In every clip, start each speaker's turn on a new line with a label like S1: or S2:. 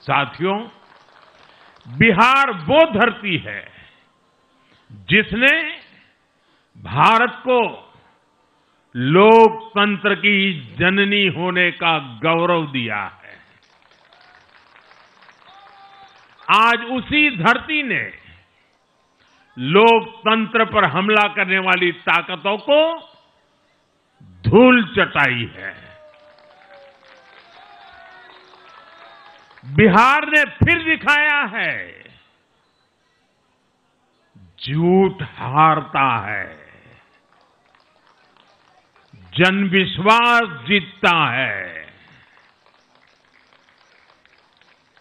S1: साथियों, बिहार वो धरती है जिसने भारत को लोकतंत्र की जननी होने का गौरव दिया है। आज उसी धरती ने लोकतंत्र पर हमला करने वाली ताकतों को धूल चटाई है। बिहार ने फिर दिखाया है, झूठ हारता है, जनविश्वास जीतता है।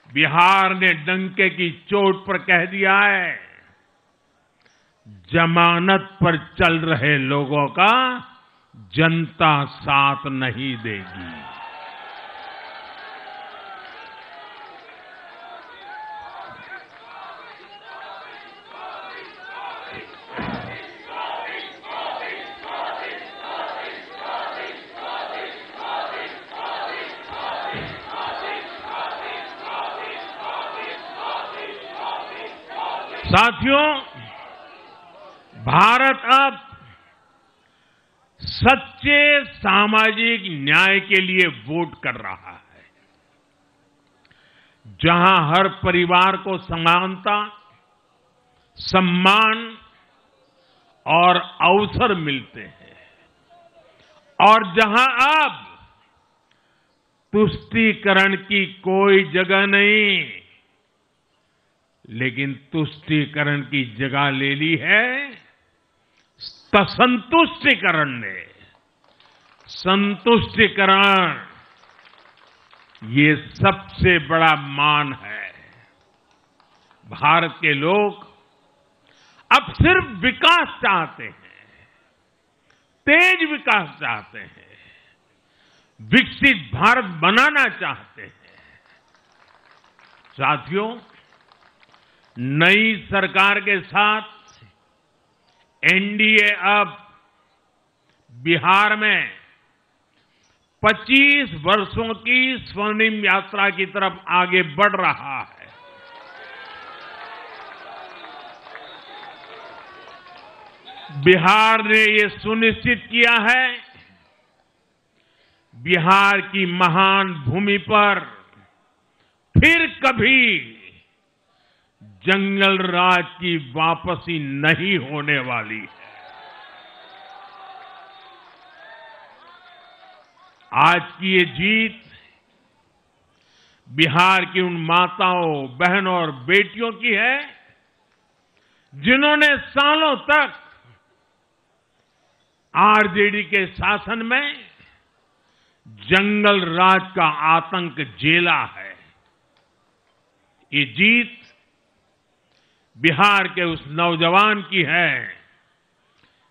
S1: बिहार ने डंके की चोट पर कह दिया है, जमानत पर चल रहे लोगों का जनता साथ नहीं देगी। साथियों, भारत अब सच्चे सामाजिक न्याय के लिए वोट कर रहा है, जहां हर परिवार को समानता, सम्मान और अवसर मिलते हैं, और जहां अब तुष्टीकरण की कोई जगह नहीं, लेकिन तुष्टीकरण की जगह ले ली है संतुष्टीकरण ने। संतुष्टीकरण ये सबसे बड़ा मान है। भारत के लोग अब सिर्फ विकास चाहते हैं, तेज विकास चाहते हैं, विकसित भारत बनाना चाहते हैं। साथियों, नई सरकार के साथ एनडीए अब बिहार में 25 वर्षों की स्वर्णिम यात्रा की तरफ आगे बढ़ रहा है। बिहार ने ये सुनिश्चित किया है, बिहार की महान भूमि पर फिर कभी जंगल राज की वापसी नहीं होने वाली है। आज की ये जीत बिहार की उन माताओं, बहनों और बेटियों की है जिन्होंने सालों तक आरजेडी के शासन में जंगल राज का आतंक झेला है। ये जीत बिहार के उस नौजवान की है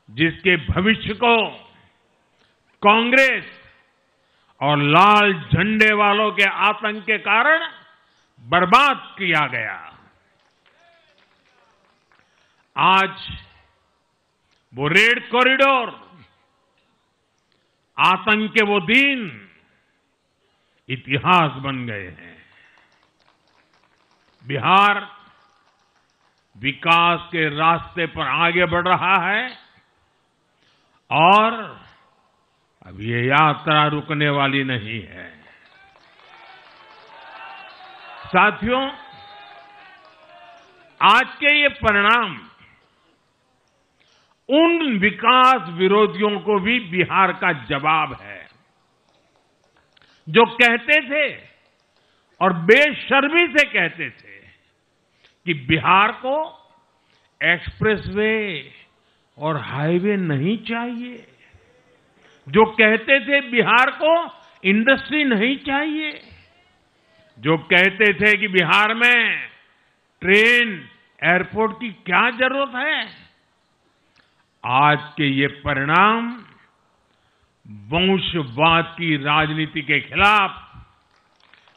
S1: जिसके भविष्य को कांग्रेस और लाल झंडे वालों के आतंक के कारण बर्बाद किया गया। आज वो रेड कॉरिडोर, आतंक के वो दिन इतिहास बन गए हैं। बिहार विकास के रास्ते पर आगे बढ़ रहा है और अब ये यात्रा रुकने वाली नहीं है। साथियों, आज के ये परिणाम उन विकास विरोधियों को भी बिहार का जवाब है जो कहते थे और बेशर्मी से कहते थे कि बिहार को एक्सप्रेसवे और हाईवे नहीं चाहिए, जो कहते थे बिहार को इंडस्ट्री नहीं चाहिए, जो कहते थे कि बिहार में ट्रेन, एयरपोर्ट की क्या जरूरत है। आज के ये परिणाम वंशवाद की राजनीति के खिलाफ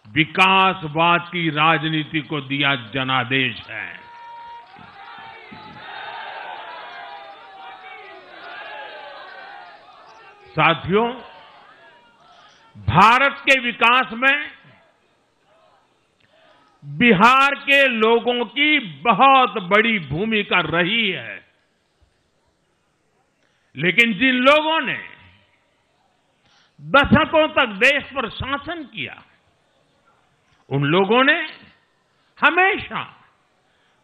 S1: विकासवाद की राजनीति को दिया जनादेश है। साथियों, भारत के विकास में बिहार के लोगों की बहुत बड़ी भूमिका रही है। लेकिन जिन लोगों ने दशकों तक देश पर शासन किया, उन लोगों ने हमेशा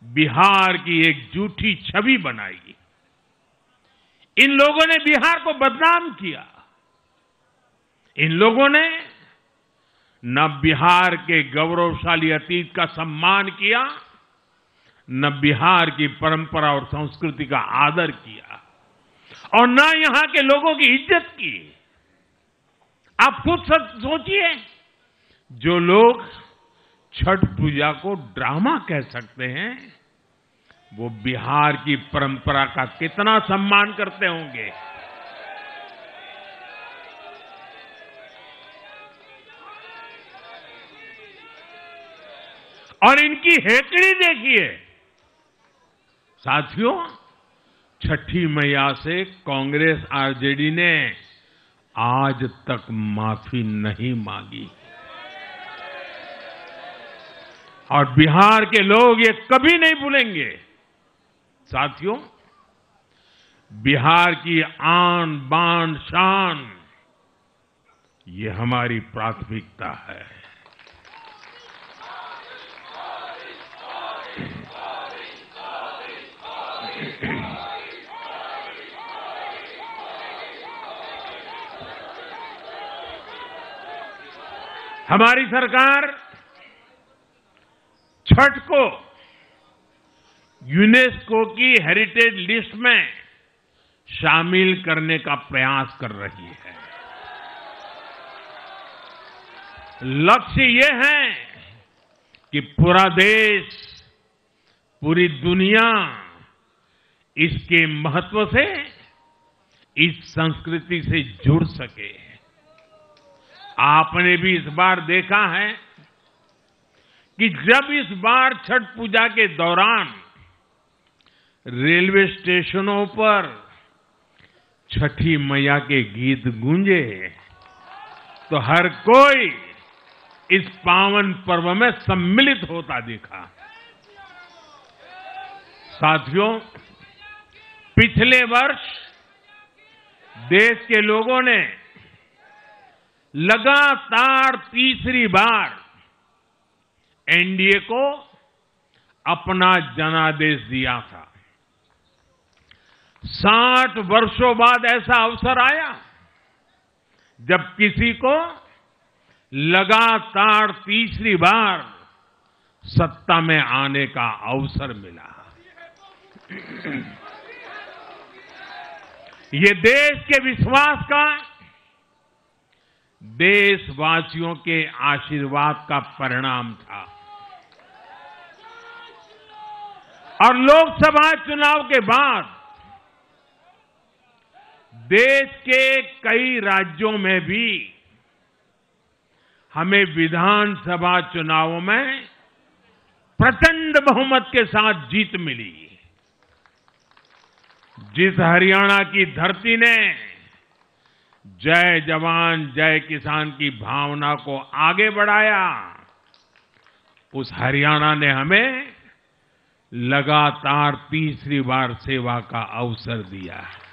S1: बिहार की एक झूठी छवि बनाई। इन लोगों ने बिहार को बदनाम किया। इन लोगों ने न बिहार के गौरवशाली अतीत का सम्मान किया, न बिहार की परंपरा और संस्कृति का आदर किया, और न यहां के लोगों की इज्जत की। आप खुद सोचिए, जो लोग छठ पूजा को ड्रामा कह सकते हैं, वो बिहार की परंपरा का कितना सम्मान करते होंगे। और इनकी हेकड़ी देखिए। साथियों, छठी मैया से कांग्रेस आरजेडी ने आज तक माफी नहीं मांगी, और बिहार के लोग ये कभी नहीं भूलेंगे। साथियों, बिहार की आन बान शान, ये हमारी प्राथमिकता है। हमारी सरकार छठ को यूनेस्को की हेरिटेज लिस्ट में शामिल करने का प्रयास कर रही है। लक्ष्य ये है कि पूरा देश, पूरी दुनिया इसके महत्व से, इस संस्कृति से जुड़ सके। आपने भी इस बार देखा है कि जब इस बार छठ पूजा के दौरान रेलवे स्टेशनों पर छठी मैया के गीत गूंजे, तो हर कोई इस पावन पर्व में सम्मिलित होता दिखा। साथियों, पिछले वर्ष देश के लोगों ने लगातार तीसरी बार एनडीए को अपना जनादेश दिया था। 60 वर्षों बाद ऐसा अवसर आया जब किसी को लगातार तीसरी बार सत्ता में आने का अवसर मिला। ये देश के विश्वास का, देशवासियों के आशीर्वाद का परिणाम था। और लोकसभा चुनाव के बाद देश के कई राज्यों में भी हमें विधानसभा चुनावों में प्रचंड बहुमत के साथ जीत मिली। जिस हरियाणा की धरती ने जय जवान जय किसान की भावना को आगे बढ़ाया, उस हरियाणा ने हमें लगातार तीसरी बार सेवा का अवसर दिया है।